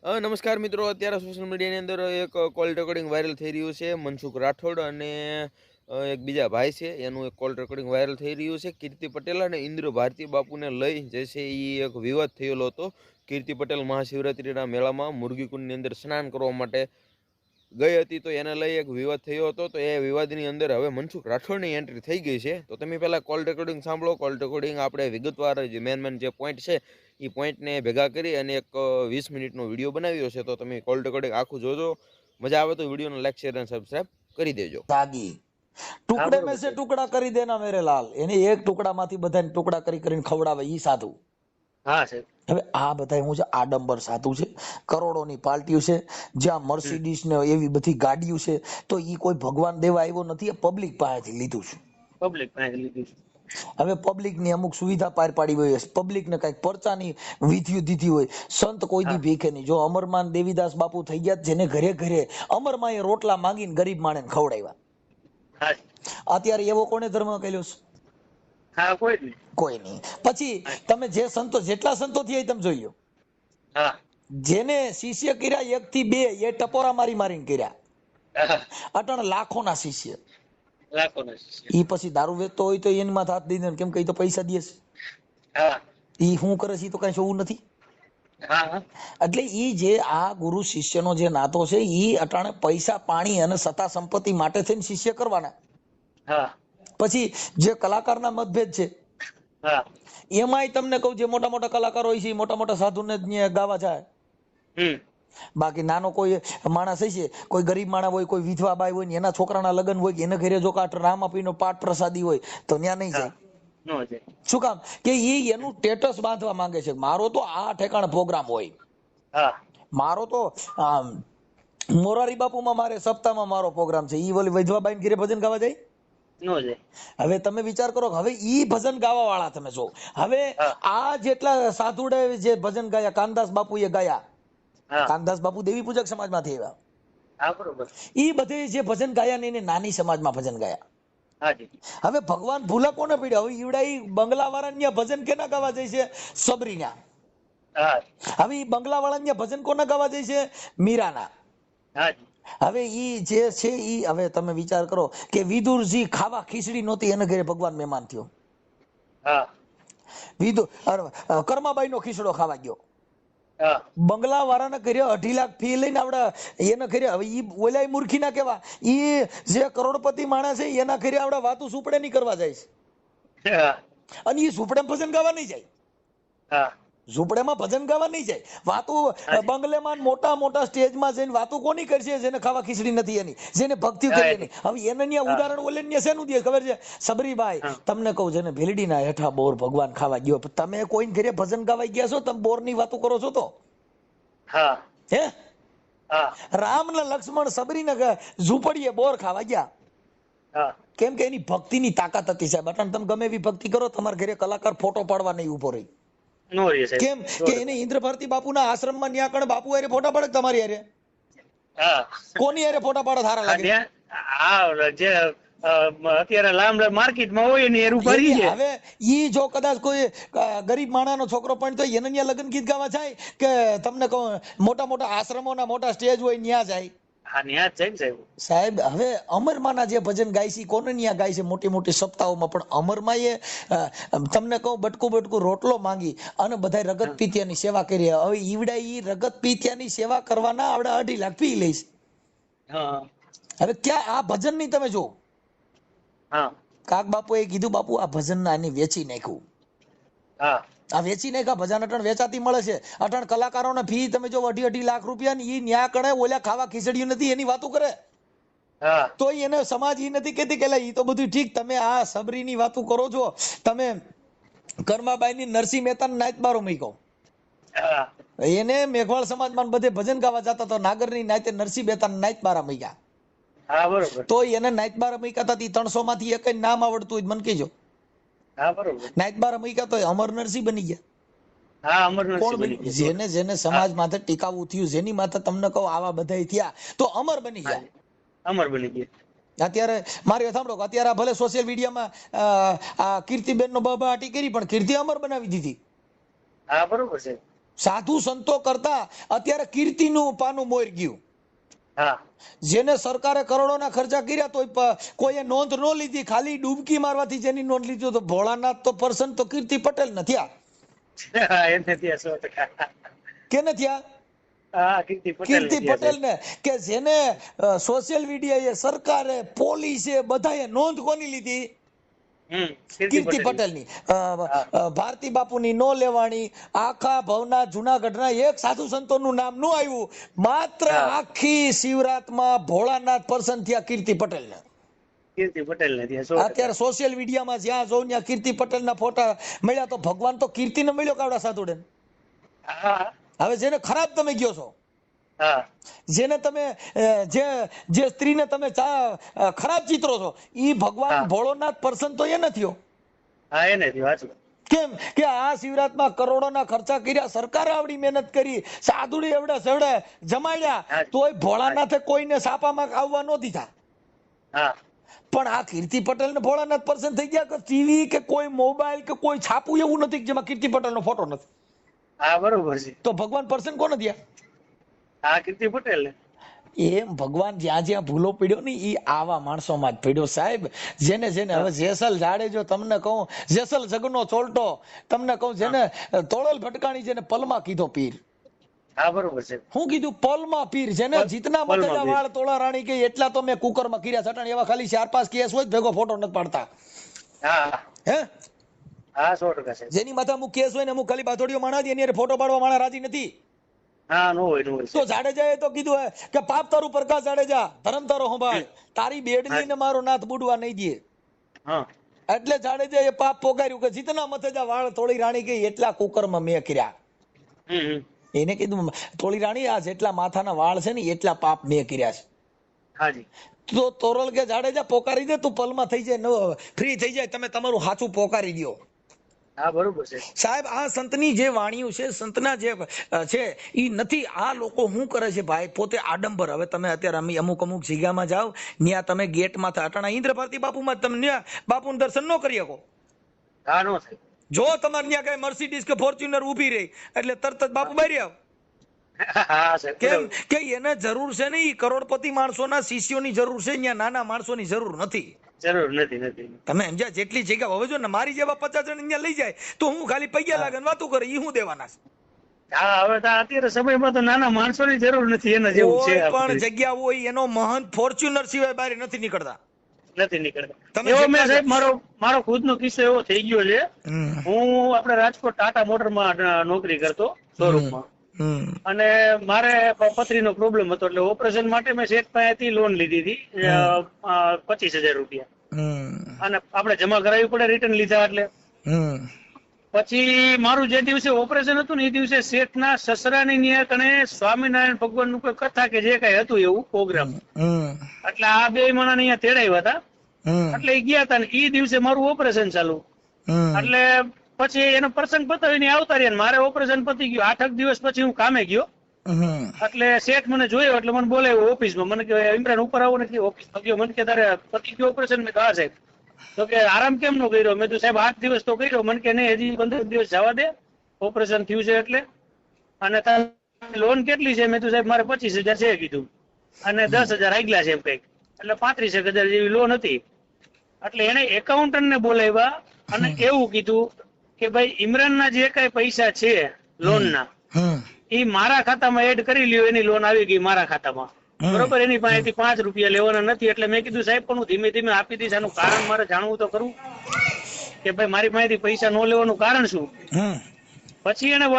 નમસ્કાર મિત્રો, અત્યારે સોશિયલ મીડિયાની અંદર એક કોલ રેકોર્ડિંગ વાયરલ થઈ રહ્યું છે. મનસુખ રાઠોડ અને એક બીજા ભાઈ છે, એનું એક કોલ રેકોર્ડિંગ વાયરલ થઈ રહ્યું છે. કીર્તિ પટેલ અને ઇન્દ્ર ભારતી બાપુને લઈ જે છે એ એક વિવાદ થયેલો હતો. કીર્તિ પટેલ મહાશિવરાત્રિના મેળામાં મુરગીકુંડની અંદર સ્નાન કરવા માટે ગઈ હતી, તો એને લઈ એક વિવાદ થયો હતો. તો એ વિવાદની અંદર હવે મનસુખ રાઠોડની એન્ટ્રી થઈ ગઈ છે. તો તમે પહેલાં કોલ રેકોર્ડિંગ સાંભળો. કોલ રેકોર્ડિંગ આપણે વિગતવાર જે મેન જે પોઈન્ટ છે એ પોઈન્ટને ભેગા કરી અને એક 20 મિનિટનો વિડીયો બનાવ્યો છે. તો તમે કોલ રેકોર્ડિંગ આખું જોજો. મજા આવે તો વિડીયોને લાઈક શેર અને સબસ્ક્રાઇબ કરી દેજો. સાગી ટુકડે में से टुकड़ा કરી દેના મેરે લાલ, એને એક ટુકડામાંથી બધાને ટુકડા કરી કરીને ખવડાવે ઈ સાધુ. હા સાહેબ. હવે આ બધા હું છે આડંબર સાધુ છે, કરોડોની પાર્ટીઓ છે, જ્યાં મર્સિડીઝ ને એવી બધી ગાડીઓ છે. તો ઈ કોઈ ભગવાન દેવા આવ્યો નથી, પબ્લિક પાસેથી લીધું છે. પબ્લિક પાસે લીધું છે. હવે પબ્લિક ની અમુક સુવિધા પાર પાડી હોય, પબ્લિક ને કઈક પરચાની વિધિઓ દીધી હોય. સંત કોઈ દી ભીખે નહીં. જો અમરમાન દેવીદાસ બાપુ થઈ ગયા, જેને ઘરે ઘરે અમરમાએ રોટલા માંગીને ગરીબ માણસને ખવડાવ્યા. હા અત્યારે એવો કોને ધર્મ કર્યો છે? હા કોઈ નહીં. કોઈ નહીં. પછી તમે જે સંતો, જેટલા સંતો થયા તમે જોઈ લો, હા જેને શિષ્ય કર્યા 1 થી 2 એ ટપોરા મારી મારીને કર્યા. હા અટણ લાખોના શિષ્ય. લાખોના શિષ્ય. ઈ પછી દારૂ વેચતો હોય તો એની માથે હાથ દઈ દે, કેમ કે ઈ તો પૈસા દે છે. હા ઈ શું કરે છે ઈ તો કઈ જોવું નથી. હા હા એટલે ઈ જે આ ગુરુ શિષ્યનો જે નાતો છે, ઈ અટાણે પૈસા પાણી અને સત્તા સંપત્તિ માટે થઈને શિષ્ય કરવાના. હા પછી જે કલાકારના મતભેદ છે હા એમાંય તમને કહું, જે મોટા મોટા કલાકારો હોય છે મોટા મોટા સાધુને જ ગાવા જાય. બાકી નાનો કોઈ માણસ છે, કોઈ ગરીબ માણસ હોય, કોઈ વિધવા બાઈ હોય ને એના છોકરાના લગ્ન હોય, એને ઘરે જો કાટ રામાપીનો પાઠ પ્રસાદી હોય તો ત્યાં નહીં જાય. નો જાય. શું કામ? કે ઈ એનું સ્ટેટસ બાંધવા માંગે છે. મારો તો આ ઠેકાણે પ્રોગ્રામ હોય, હા મારો તો મોરારી બાપુમાં મારે સપ્તાહમાં મારો પ્રોગ્રામ છે. ઈ ઓલી વિધવા બાઈ ઘરે ભજન ગાવા જાય? નો જાય. હવે તમે વિચાર કરો, હવે ઈ ભજન ગાવા વાળા તમે જો, હવે આ જેટલા સાધુડે જે ભજન ગાયા, કાનદાસ બાપુએ ગાયા, કાનદાસ બાપુ દેવી પૂજક સમાજમાંથી આવ્યા. હા બરોબર. ઈ બધે જે ભજન ગાયા ને એને નાની સમાજમાં ભજન ગાયા. હાજી. હવે ભગવાન ભૂલા કોને પડ્યા? હવે ઈવડા ઈ બંગલા વાળા ભજન કેના ગાવા જાય છે? સબરીના. હા હવે ઈ બંગલા વાળા ભજન કોના ગાવા જાય છે? મીરાના. હાજી. હવે ઈ જે છે ઈ, હવે તમે વિચાર કરો કે વિદુરજી ખાવા ખીચડી નહોતી, એને ઘરે ભગવાન મહેમાન થયો. હા વિદુર કર્માબાઈ નો ખીચડો ખાવા ગયો. હા બંગલા વાળાને કર્યા 2.5 લાખ ફી લઈને આવડા એને કર્યા. હવે ઈ ઓલાય મૂર્ખી ના કેવા, ઈ જે કરોડપતિ માણસ છે એના કર્યા આવડા વાતું સુપડે નહીં કરવા જાય છે. હા અને ઈ સુપડે ભજન ગાવા નહીં જાય. હા ઝૂંપડેમાં ભજન ગાવા નહીં જાય. વાતું બંગલેમાં મોટા મોટા સ્ટેજમાં જઈને વાતું કોની કરશે? જેને ખાવા ખીચડી નથી એની, જેને ભક્તિ કરી એની. હવે એને ત્યાં ઉદાહરણ ઓલે ને શેનું દે ખબર છે? સબરીબાઈ, તમને કહું, જેને ભીલડીના હેઠા બોર ભગવાન ખાવા ગયો, તમે કોઈને ઘરે ભજન ગાવા ગયા છો? તમે બોરની વાતું કરો છો? તો હા હે, હા રામ ને લક્ષ્મણ સબરીને ઝૂંપડીએ બોર ખાવા ગયા. હા કેમ કે એની ભક્તિની તાકાત હતી સાહેબ. અટાણ તમે ગમે એવી ભક્તિ કરો, તમારા ઘરે કલાકાર ફોટો પાડવા નહીં ઉભો રહી. નો રહે સાહેબ. કેમ કે એને ઇન્દ્ર ભારતી બાપુના આશ્રમમાં ન્યા કણ બાપુ હારે ફોટા પાડે, તમારી હારે હા કોની હારે ફોટા પાડે સારા લાગે? આ જે અત્યારે લાંબ માર્કેટમાં હોય ને એનું ભરી છે. હવે ઈ જો કદાચ કોઈ ગરીબ માણાનો છોકરો પણ તો એને ન્યા લગ્ન ગીત ગાવા જાય કે તમને કહું મોટા મોટા આશ્રમોના મોટા સ્ટેજ હોય ન્યા જાય? હા ન્યા જ જાય ને સાહેબ. સાહેબ હવે અમરમાના જે ભજન ગાય છે કોને ન્યા ગાય છે? મોટી મોટી સપ્તાહોમાં. પણ અમરમાં એ તમને કહું બટકું બટકું રોટલો માંગી અને બધા રગત પીત્યાની સેવા કરી. હવે ઈવડા ઈ રગત પીત્યાની સેવા કરવાના આવડા 2.5 લાખ પી લઈશ. હા હવે ક્યાં આ ભજન ની તમે જો, હા કાક બાપુએ કીધું, બાપુ આ ભજન ના આને વેચી નાખ્યું. હા આ વેચી નાખ્યા ભજન અટણ વેચાતી મળે છે. અટણ કલાકારોને ફી તમે જો 2.5 લાખ રૂપિયા ની, ઈ ન્યા કણે ઓલા ખાવા ખીચડ્યું નથી એની વાતો કરે. હા તો એને સમાજ ઈ નથી કેતી કે ઈ તો બધું ઠીક, તમે આ સબરીની વાતો કરો છો, તમે કર્માબાઈની નરસિંહ મહેતા નાયત બારો મૂક્યો. હા એને મેઘવાળ સમાજમાં બધે ભજન ગાવા જતા તો નાગરની નાયતે નરસિંહ મહેતા નાયત બારા મૂક્યા. હા બરોબર. તો એને નાયત બારા મૂક્યા હતા. 300 માંથી એક નામ આવડતું હોય મને કહેજો. હા બરોબર. નાયત બારા મૂક્યા તો અમર નરસિંહ બની ગયા. હા અમરનાથ કોણ બની બની? ગયા. જેને જેને સમાજ માથે ટીકાવું થયું, જેની માથે તમને કહું આવા બધા થયા, તો અમર બની ગયા. અમર બની ગયા. અત્યારે મારી સાંભળો, અત્યારે ભલે સોશિયલ મીડિયામાં આ કીર્તિબેન નો બબાટી કરી, પણ કીર્તિ અમર બનાવી દીધી. હા બરોબર છે. સાધુ સંતો કરતા અત્યારે કીર્તિનું પાનું મોર ગયું. હા જેને સરકારે કરોડોના ખર્ચા કર્યા તો કોઈએ નોંધ ન લીધી, ખાલી ડૂબકી મારવાથી જેની નોંધ લીધી તો ભોળાનાથ તો પર્સન તો કીર્તિ પટેલ ન થયા એને ત્યાં 100%. કે ન થયા? હા કીર્તિ પટેલ કીર્તિ પટેલ ને કે જેને સોશિયલ મીડિયાએ, સરકારે, પોલીસે બધાએ નોંધ કોની લીધી? કીર્તિ પટેલની. ભારતી બાપુની નો લેવાણી, આખા ભવનાથ જુનાગઢના એક સાધુ સંતોનું નામ નું આવ્યું, માત્ર આખી શિવરાતમાં ભોળાનાથ પર્સન થયા કીર્તિ પટેલ ને. કીર્તિ પટેલ ને ત્યાં 100%. અત્યારે સોશિયલ મીડિયામાં જ્યાં જોઉં ત્યાં કીર્તિ પટેલના ફોટા મળ્યા તો ભગવાન તો કીર્તિને મળ્યો કાવડા સાધુડે. હા હવે જેને ખરાબ તમે ગયો છો, હા જેને તમે જે સ્ત્રીને તમે ખરાબ ચિત્રો છો, ઈ ભગવાન ભોળોનાથ પર્સન તો એ નથી. હા એને થયું સાચું. કેમ કે આ શિવરાતમાં કરોડોના ખર્ચા કર્યા, સરકારે આવડી મહેનત કરી, સાધુડી એવડા સેવડે જમાડ્યા, તોય ભોળાનાથે કોઈને સાપામાં આવવા ન દીધા. હા પણ આ કીર્તિ પટેલ ને ભોળાનાથ પર્સન થઈ ગયા કે ટીવી કે કોઈ મોબાઈલ કે કોઈ છાપું એવું નથી જેમાં કીર્તિ પટેલ નો ફોટો નથી. હા બરોબર છે. તો ભગવાન પર્સન કોને થયા? હા કીર્તિ પટેલ ને. એમ ભગવાન જ્યાં જ્યાં ભૂલો પડ્યો ને એ આવા માણસોમાં જ પડ્યો સાહેબ. જેને હવે જેસલ જાડેજો તમને કહું, જેસલ જગનો ચોલટો તમને કહું, જેને તોળલ ભટકાણી જેને પલમાં કીધો પીર. હા બરોબર છે. હું કીધું પલમાં પીર, જેને જીતના મતેજા વાળ તોળા રાણી કે એટલા તો મેં કુકરમાં કર્યા છટાણ, એવા ખાલી 4-5 કેસ હોય ભેગો ફોટો નથી પાડતા. હા હે હા 100% છે. જેની માથે અમુક કેસ હોય ને અમુક ખાલી બાથોડીઓ માણા દે એની ફોટો પાડવા માણા રાજી નથી. હા નો હોય નો હોય. તો જાડેજાએ તો કીધું હે કે પાપ તારું પ્રકાશ જાડેજા, ધર્મ તારો સંભાળ, તારી બેડલી ને મારો નાથ બુડવા નહીં દે. હા એટલે જાડેજાએ પાપ પોગાર્યું કે જીતના મથેજા વાળ તોળી રાણી ગઈ એટલા કુકરમાં મેં કર્યા. એને કીધું તોળી રાણી આ જેટલા માથાના વાળ છે ને એટલા પાપ મેં કર્યા છે. હાજી. તો તોરલ કે જાડેજા પોકારી દે, તું પલમાં થઈ જાય, ફ્રી થઈ જાય, તમે તમારું હાચું પોકારી દો. હા બરોબર છે સાહેબ. આ સંતની જે વાણીઓ છે, સંતના જે છે એ નથી. આ લોકો શું કરે છે ભાઈ, પોતે આડંબર. હવે તમે અત્યારે અમુક જગ્યામાં જાઓ, ત્યાં તમે ગેટમાં અટાણા ઇન્દ્ર ભારતી બાપુમાં તમે બાપુનું દર્શન ન કરી શકો. હા નો થાય. જો તમારે ત્યાં કઈ મર્સિડીઝ કે ફોર્ચ્યુનર ઉભી રહી એટલે તરત જ બાપુ બહાર આવ. હા સર. કેમ કે એને જરૂર છે ને, કરોડપતિ માણસોના શિષ્યોની જરૂર છે, ત્યાં નાના માણસોની જરૂર નથી. જરૂર નથી. તમે સમજ્યા? જેટલી જગ્યા હવે જો ને મારી જેવા 50 જણ અહીંયા લઈ જાય તો હું ખાલી પૈયા લાગે વાતો કરે, ઈ હું દેવાના છે? હા હવે તો અત્યારે સમયમાં તો નાના માણસોની જરૂર નથી, એના જેવું છે. પણ જગ્યા હોય એનો મહંત ફોર્ચ્યુનર સિવાય બહાર નથી નીકળતા. નથી નીકળતા. એવો મેં સાહેબ મારો ખુદનો કિસ્સો એવો થઈ ગયો છે. હું આપણે રાજકોટ ટાટા મોટરમાં નોકરી કરતો શોરૂમમાં, અને મારે પથરીનો પ્રોબ્લેમ હતો, એટલે ઓપરેશન માટે મેં શેઠ પાસેથી લોન લીધી હતી 25,000 રૂપિયા, અને આપણે જમા કરાવવી પડે રિટર્ન લીધા એટલે. પછી મારું જે દિવસે ઓપરેશન હતું ને એ દિવસે શેઠના સસરાની ન્યા કણે સ્વામિનારાયણ ભગવાનનું કોઈ કથા કે જે કઈ હતું એવું પ્રોગ્રામ, એટલે આ બે માણસ અહીંયા તેડાવ્યા હતા. એટલે એ ગયા હતા ને એ દિવસે મારું ઓપરેશન ચાલુ. એટલે પછી એનો પ્રસંગ પતાવીને આવતા રહ્યા, મારે ઓપરેશન પતી ગયું. 8 દિવસ પછી હું કામે ગયો, એટલે શેઠ મને જોયો એટલે મને બોલાવ્યો ઓફિસમાં. મને કે ઇમરાન ઉપર આવો નથી. ઓફિસમાં ગયો, મને કે તારે પતી ગયું ઓપરેશન? મેં કહા સાહેબ. તો કે આરામ કેમ નો કર્યો? મેં તો સાહેબ 8 દિવસ તો કર્યો. મને કે નહીં, હજી 15 દિવસ જવા દે, ઓપરેશન થયું છે એટલે. અને તારી લોન કેટલી છે? મેં તો સાહેબ મારે 25,000 છે કીધું, અને 10,000 આગલા છે એમ કઈક, એટલે 35,000 જેવી લોન હતી. એટલે એને એકાઉન્ટન્ટ ને બોલાવ્યા અને એવું કીધું કે ભાઈ ઇમરાનના જે કઈ પૈસા છે લોનના એ મારા ખાતામાં એડ કરી લ્યો. એની લોન આવી ગઈ મારા ખાતામાં, બરોબર. એની પાસેથી 5 રૂપિયા લેવાના નથી. એટલે મેં કીધું સાહેબ પણ હું ધીમે ધીમે આપી દઈશ, આનું કારણ મારે જાણવું તો ખરું કે ભાઈ મારી પાસેથી પૈસા ન લેવાનું કારણ શું. પછી એને